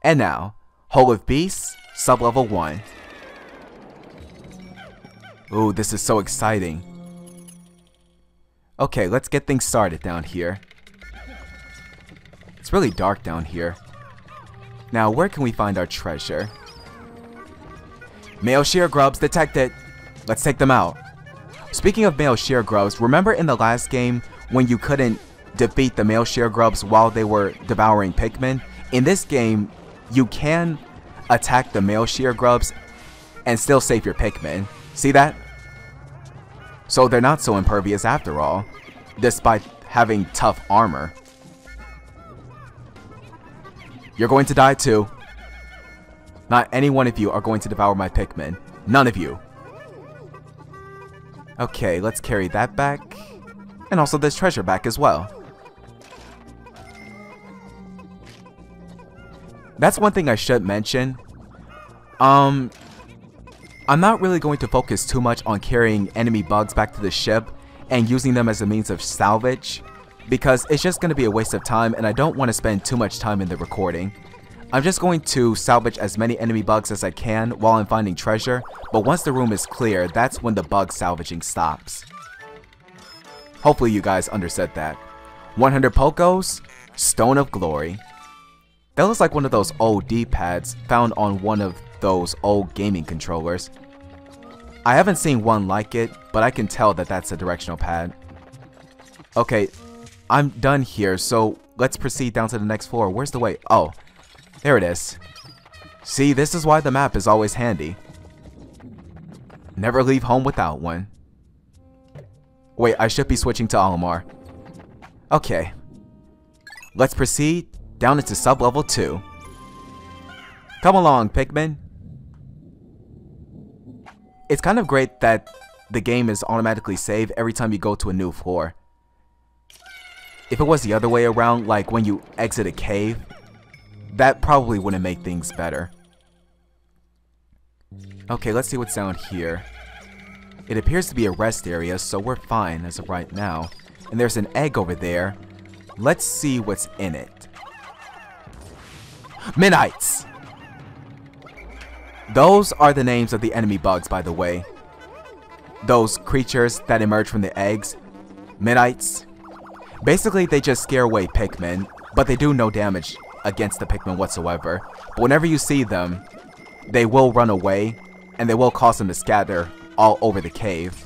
And now, Hole of Beasts, sub-level 1. Ooh, this is so exciting. Okay, let's get things started down here. It's really dark down here. Now, where can we find our treasure? Male shear grubs detected. Let's take them out. Speaking of male shear grubs, remember in the last game when you couldn't defeat the male shear grubs while they were devouring Pikmin? In this game, you can attack the male shear grubs and still save your Pikmin. See that? So they're not so impervious after all, despite having tough armor. You're going to die too. Not any one of you are going to devour my Pikmin. None of you. Okay, let's carry that back. And also this treasure back as well. That's one thing I should mention. I'm not really going to focus too much on carrying enemy bugs back to the ship and using them as a means of salvage, because it's just going to be a waste of time and I don't want to spend too much time in the recording. I'm just going to salvage as many enemy bugs as I can while I'm finding treasure, but once the room is clear, that's when the bug salvaging stops. Hopefully you guys understood that. 100 Pokos, Stone of Glory. That looks like one of those old D-pads found on one of those old gaming controllers. I haven't seen one like it, but I can tell that that's a directional pad. Okay, I'm done here, so let's proceed down to the next floor. Where's the way? Oh, there it is. See, this is why the map is always handy. Never leave home without one. Wait, I should be switching to Olimar. Okay. Let's proceed down into sub-level 2. Come along, Pikmin. It's kind of great that the game is automatically saved every time you go to a new floor. If it was the other way around, like when you exit a cave, that probably wouldn't make things better. Okay, let's see what's down here. It appears to be a rest area, so we're fine as of right now. And there's an egg over there. Let's see what's in it. Minites! Those are the names of the enemy bugs, by the way. Those creatures that emerge from the eggs. Minites. Basically, they just scare away Pikmin, but they do no damage against the Pikmin whatsoever. But whenever you see them, they will run away, and they will cause them to scatter all over the cave.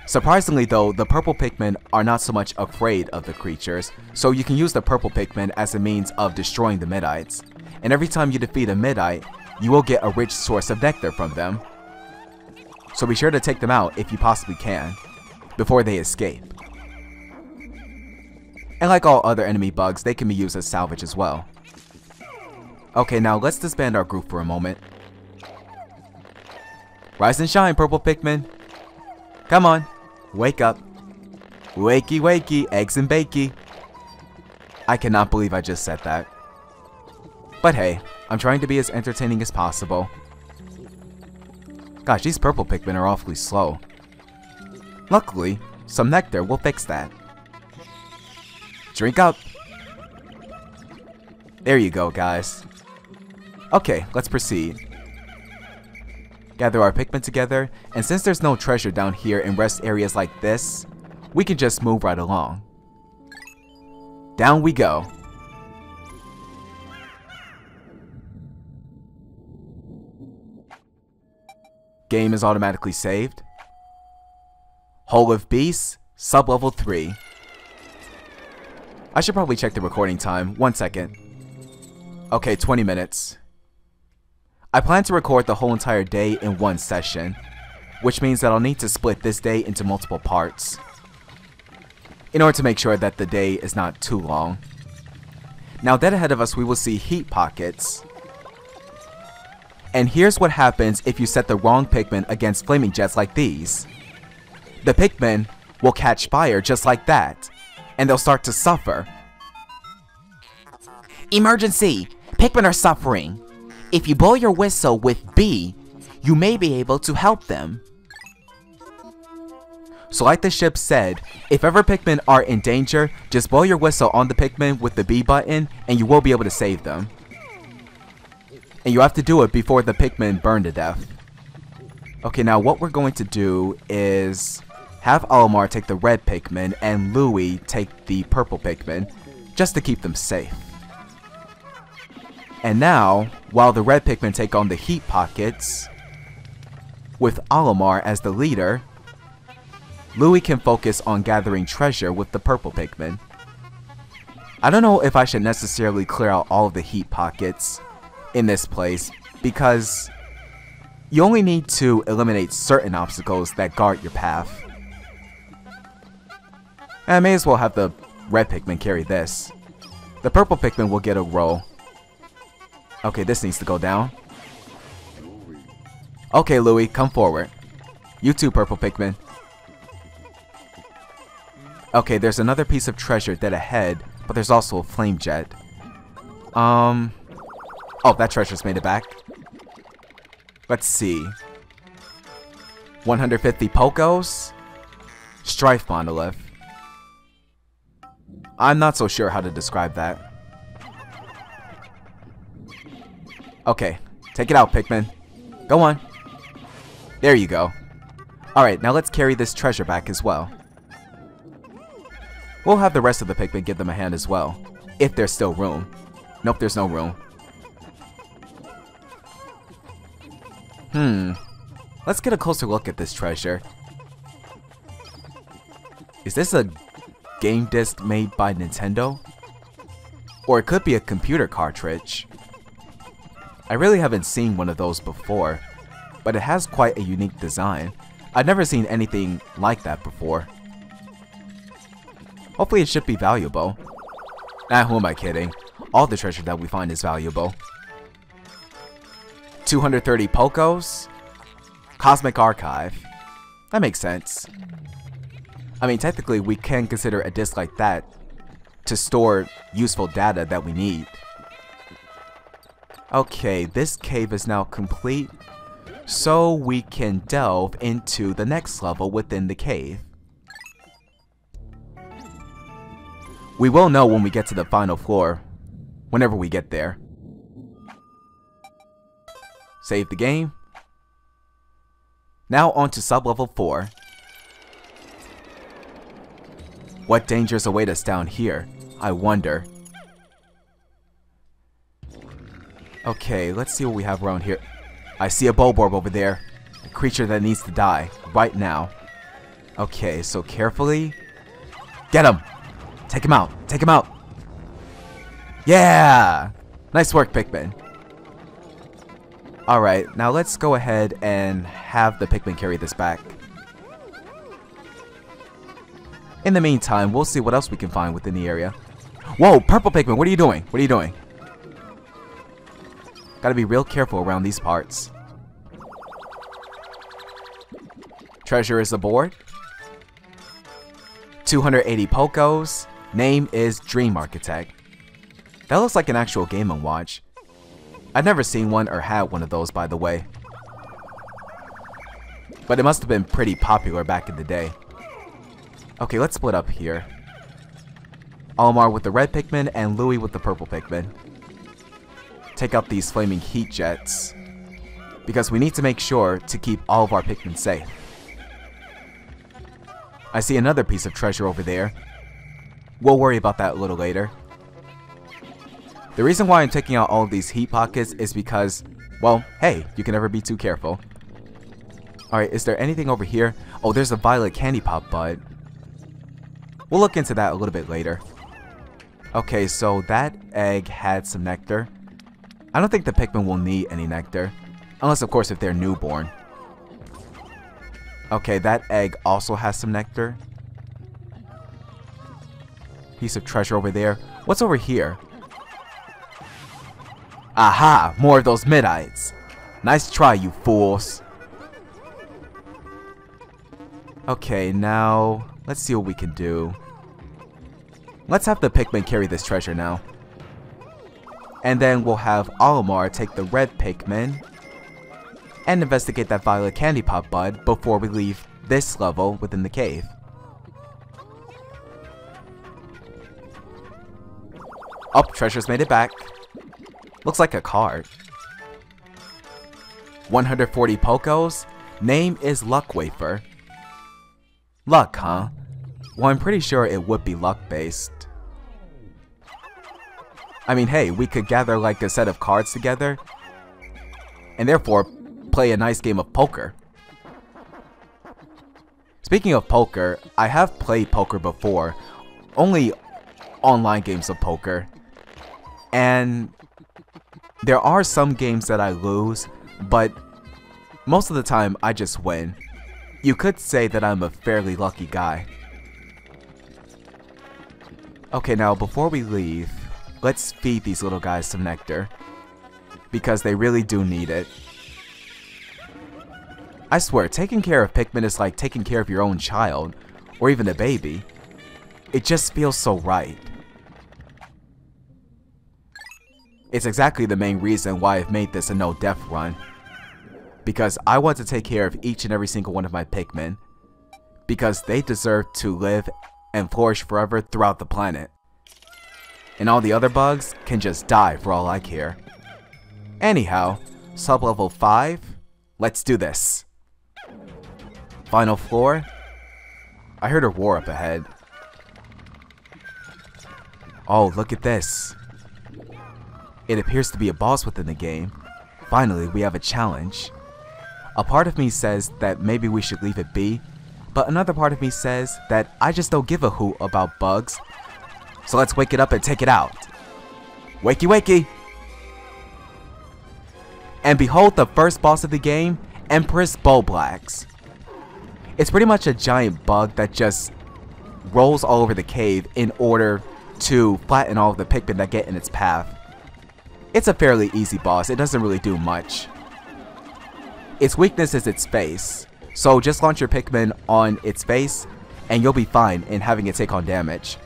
Surprisingly though, the purple Pikmin are not so much afraid of the creatures, so you can use the purple Pikmin as a means of destroying the Midites. And every time you defeat a Midite, you will get a rich source of nectar from them. So be sure to take them out if you possibly can, before they escape. And like all other enemy bugs, they can be used as salvage as well. Okay, now let's disband our group for a moment. Rise and shine, purple Pikmin. Come on, wake up. Wakey wakey, eggs and bakey. I cannot believe I just said that. But hey, I'm trying to be as entertaining as possible. Gosh, these purple Pikmin are awfully slow. Luckily, some nectar will fix that. Drink up. There you go, guys. Okay, let's proceed. Gather our Pikmin together, and since there's no treasure down here in rest areas like this, we can just move right along. Down we go. Game is automatically saved. Hole of Beasts, sub-level 3. I should probably check the recording time. 1 second. Okay, 20 minutes. I plan to record the whole entire day in one session, which means that I'll need to split this day into multiple parts, in order to make sure that the day is not too long. Now dead ahead of us we will see heat pockets. And here's what happens if you set the wrong Pikmin against flaming jets like these. The Pikmin will catch fire just like that, and they'll start to suffer. Emergency! Pikmin are suffering. If you blow your whistle with B, you may be able to help them. So like the ship said, if ever Pikmin are in danger, just blow your whistle on the Pikmin with the B button and you will be able to save them. And you have to do it before the Pikmin burn to death. Okay, now what we're going to do is have Olimar take the red Pikmin and Louie take the purple Pikmin, just to keep them safe. And now, while the red Pikmin take on the heat pockets, with Olimar as the leader, Louie can focus on gathering treasure with the purple Pikmin. I don't know if I should necessarily clear out all of the heat pockets in this place, because you only need to eliminate certain obstacles that guard your path. And I may as well have the red Pikmin carry this. The purple Pikmin will get a roll. Okay, this needs to go down. Okay, Louie, come forward. You too, purple Pikmin. Okay, there's another piece of treasure dead ahead, but there's also a flame jet. Oh, that treasure's made it back. Let's see. 150 Pokos? Strife Monolith. I'm not so sure how to describe that. Okay, take it out, Pikmin. Go on. There you go. Alright, now let's carry this treasure back as well. We'll have the rest of the Pikmin give them a hand as well, if there's still room. Nope, there's no room. Let's get a closer look at this treasure. Is this a game disc made by Nintendo? Or it could be a computer cartridge. I really haven't seen one of those before, but it has quite a unique design. I've never seen anything like that before. Hopefully it should be valuable. Who am I kidding? All the treasure that we find is valuable. 230 Pokos? Cosmic Archive. That makes sense. I mean, technically we can consider a disc like that to store useful data that we need. Okay, this cave is now complete, so we can delve into the next level within the cave. We will know when we get to the final floor, whenever we get there. Save the game. Now on to sublevel 4. What dangers await us down here? I wonder. Okay, let's see what we have around here. I see a Bulborb over there. A creature that needs to die right now. Okay, so carefully. Get him! Take him out! Take him out! Yeah! Nice work, Pikmin. Alright, now let's go ahead and have the Pikmin carry this back. In the meantime, we'll see what else we can find within the area. Whoa, purple Pikmin, what are you doing? What are you doing? Gotta be real careful around these parts. Treasure is aboard. 280 Pokos. Name is Dream Architect. That looks like an actual Game & Watch. I've never seen one or had one of those, by the way. But it must have been pretty popular back in the day. Okay, let's split up here. Olimar with the red Pikmin and Louie with the purple Pikmin. Take out these flaming heat jets, because we need to make sure to keep all of our Pikmin safe. I see another piece of treasure over there. We'll worry about that a little later. The reason why I'm taking out all of these heat pockets is because, well, hey, you can never be too careful. Alright, is there anything over here? Oh, there's a violet candy pop bud. We'll look into that a little bit later. Okay, so that egg had some nectar. I don't think the Pikmin will need any nectar. Unless, of course, if they're newborn. Okay, that egg also has some nectar. Piece of treasure over there. What's over here? Aha! More of those Midites. Nice try, you fools. Okay, now let's see what we can do. Let's have the Pikmin carry this treasure now. And then we'll have Olimar take the red Pikmin and investigate that violet candy pop bud before we leave this level within the cave. Oh, treasure's made it back. Looks like a card. 140 Pokos. Name is Luck Wafer. Luck, huh? Well, I'm pretty sure it would be luck-based. I mean, hey, we could gather like a set of cards together, and therefore play a nice game of poker. Speaking of poker, I have played poker before, only online games of poker, and there are some games that I lose, but most of the time I just win. You could say that I'm a fairly lucky guy. Okay, now before we leave, let's feed these little guys some nectar, because they really do need it. I swear, taking care of Pikmin is like taking care of your own child, or even a baby. It just feels so right. It's exactly the main reason why I've made this a no-death run. Because I want to take care of each and every single one of my Pikmin. Because they deserve to live and flourish forever throughout the planet. And all the other bugs can just die for all I care. Anyhow, sub-level 5, let's do this. Final floor. I heard a roar up ahead. Oh, look at this. It appears to be a boss within the game. Finally, we have a challenge. A part of me says that maybe we should leave it be, but another part of me says that I just don't give a hoot about bugs. So let's wake it up and take it out. Wakey wakey! And behold the first boss of the game, Empress Blacks. It's pretty much a giant bug that just rolls all over the cave in order to flatten all of the Pikmin that get in its path. It's a fairly easy boss, it doesn't really do much. Its weakness is its face, so just launch your Pikmin on its face and you'll be fine in having it take on damage.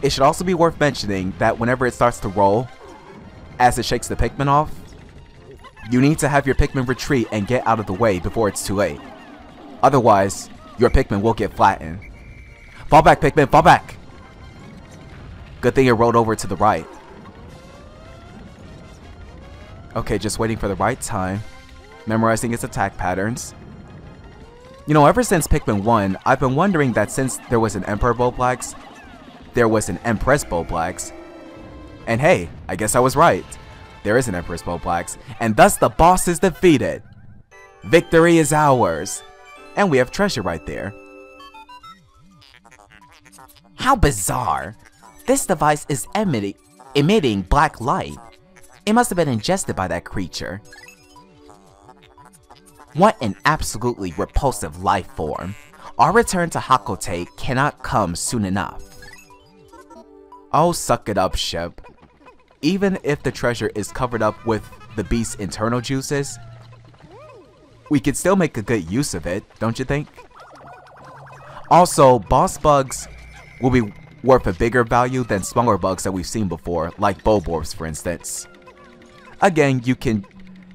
It should also be worth mentioning that whenever it starts to roll, as it shakes the Pikmin off, you need to have your Pikmin retreat and get out of the way before it's too late. Otherwise, your Pikmin will get flattened. Fall back, Pikmin, fall back! Good thing it rolled over to the right. Okay, just waiting for the right time, memorizing its attack patterns. You know, ever since Pikmin 1, I've been wondering that since there was an Emperor Blacks, there was an Empress Blacks. And hey, I guess I was right. There is an Empress Blacks, and thus the boss is defeated. Victory is ours. And we have treasure right there. How bizarre. This device is emitting black light. It must have been ingested by that creature. What an absolutely repulsive life form. Our return to Hakote cannot come soon enough. Oh, suck it up, ship. Even if the treasure is covered up with the beast's internal juices, we could still make a good use of it, don't you think? Also, boss bugs will be worth a bigger value than smaller bugs that we've seen before, like Bulborbs for instance. Again, you can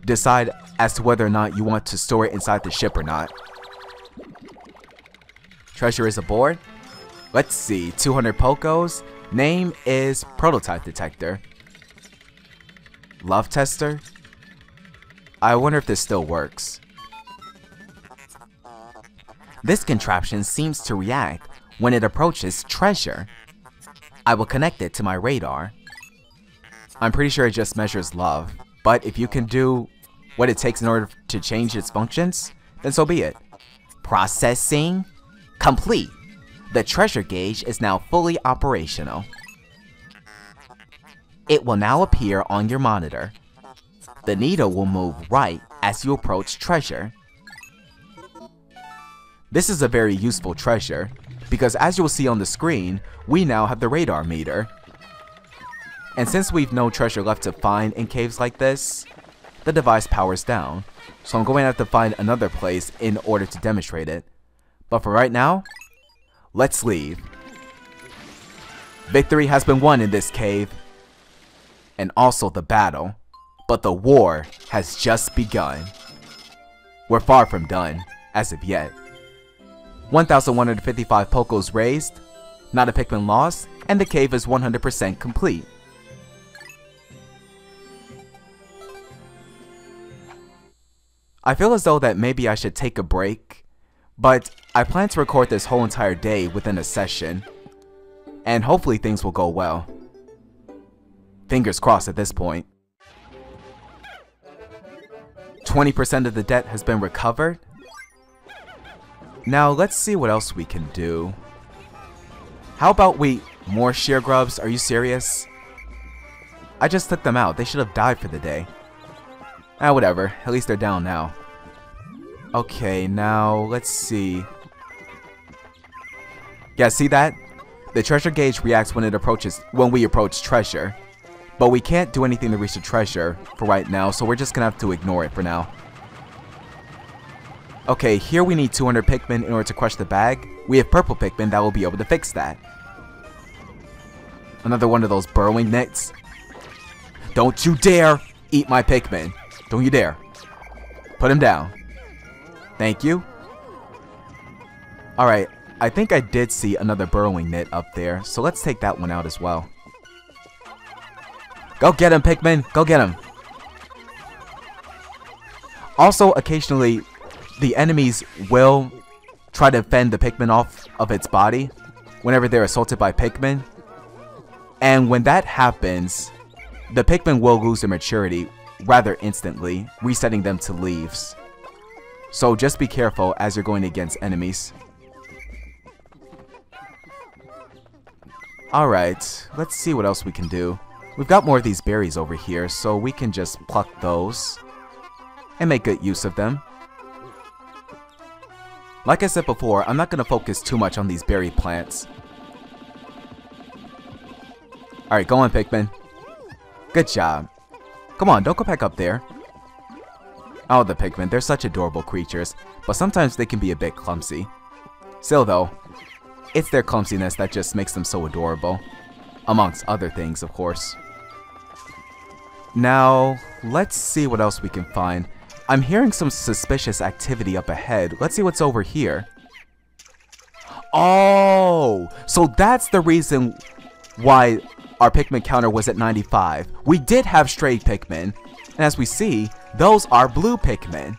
decide as to whether or not you want to store it inside the ship or not. Treasure is aboard. Let's see, 200 Pokos. Name is Prototype Detector. Love Tester? I wonder if this still works. This contraption seems to react when it approaches treasure. I will connect it to my radar. I'm pretty sure it just measures love, but if you can do what it takes in order to change its functions, then so be it. Processing complete. The treasure gauge is now fully operational. It will now appear on your monitor. The needle will move right as you approach treasure. This is a very useful treasure, because as you will see on the screen, we now have the radar meter. And since we've no treasure left to find in caves like this, the device powers down, so I'm going to have to find another place in order to demonstrate it. But for right now, let's leave. Victory has been won in this cave, and also the battle, but the war has just begun. We're far from done, as of yet. 1,155 Pokos raised, not a Pikmin lost, and the cave is 100% complete. I feel as though that maybe I should take a break, but I plan to record this whole entire day within a session, and hopefully things will go well. Fingers crossed at this point. 20% of the debt has been recovered. Now let's see what else we can do. How about more shear grubs? Are you serious? I just took them out. They should have died for the day. Ah, whatever. At least they're down now. Okay, now let's see. Yeah, see that? The treasure gauge reacts when we approach treasure. But we can't do anything to reach the treasure for right now, so we're just gonna have to ignore it for now. Okay, here we need 200 Pikmin in order to crush the bag. We have purple Pikmin that will be able to fix that. Another one of those burrowing nits. Don't you dare eat my Pikmin. Don't you dare. Put him down. Thank you. Alright, I think I did see another burrowing nit up there, so let's take that one out as well. Go get him, Pikmin! Go get him! Also, occasionally, the enemies will try to fend the Pikmin off of its body whenever they're assaulted by Pikmin. And when that happens, the Pikmin will lose their maturity rather instantly, resetting them to leaves. So just be careful as you're going against enemies. Alright, let's see what else we can do. We've got more of these berries over here, so we can just pluck those and make good use of them. Like I said before, I'm not going to focus too much on these berry plants. Alright, go on, Pikmin. Good job. Come on, don't go back up there. Oh, the Pikmin, they're such adorable creatures, but sometimes they can be a bit clumsy. Still though, it's their clumsiness that just makes them so adorable. Amongst other things, of course. Now, let's see what else we can find. I'm hearing some suspicious activity up ahead. Let's see what's over here. Oh, so that's the reason why our Pikmin counter was at 95. We did have stray Pikmin, and as we see, those are blue Pikmin.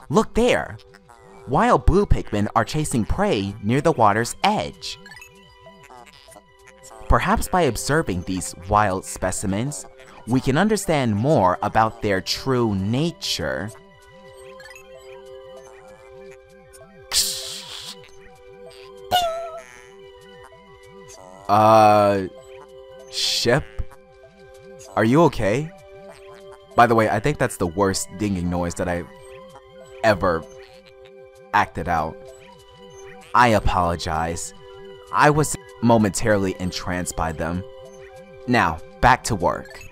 Look there! Wild blue Pikmin are chasing prey near the water's edge. Perhaps by observing these wild specimens, we can understand more about their true nature. Ship? Are you okay? By the way, I think that's the worst dinging noise that I've ever acted out. I apologize. I was momentarily entranced by them. Now, back to work.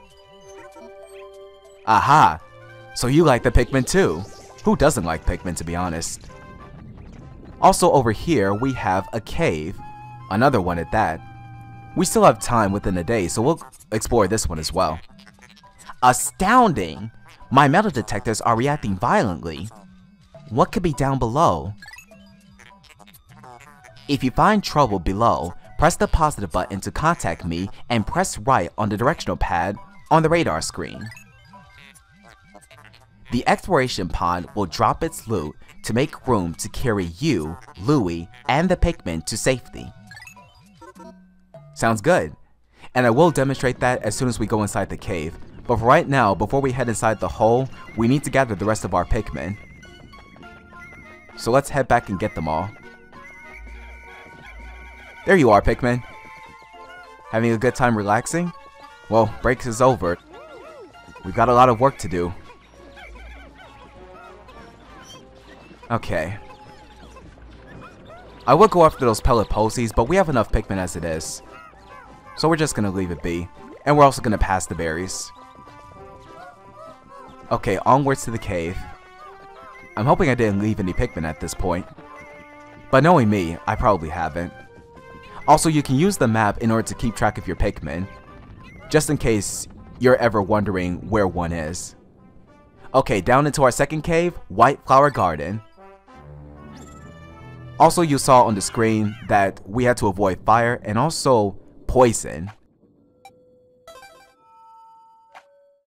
Aha! So you like the Pikmin too? Who doesn't like Pikmin, to be honest? Also over here, we have a cave. Another one at that. We still have time within the day, so we'll explore this one as well. Astounding! My metal detectors are reacting violently. What could be down below? If you find trouble below, press the positive button to contact me and press right on the directional pad on the radar screen. The exploration pod will drop its loot to make room to carry you, Louie, and the Pikmin to safety. Sounds good. And I will demonstrate that as soon as we go inside the cave. But for right now, before we head inside the hole, we need to gather the rest of our Pikmin. So let's head back and get them all. There you are, Pikmin. Having a good time relaxing? Well, break is over. We've got a lot of work to do. Okay. I would go after those pellet posies, but we have enough Pikmin as it is. So we're just gonna leave it be. And we're also gonna pass the berries. Okay, onwards to the cave. I'm hoping I didn't leave any Pikmin at this point. But knowing me, I probably haven't. Also, you can use the map in order to keep track of your Pikmin, just in case you're ever wondering where one is. Okay, down into our second cave, White Flower Garden. Also, you saw on the screen that we had to avoid fire and also poison.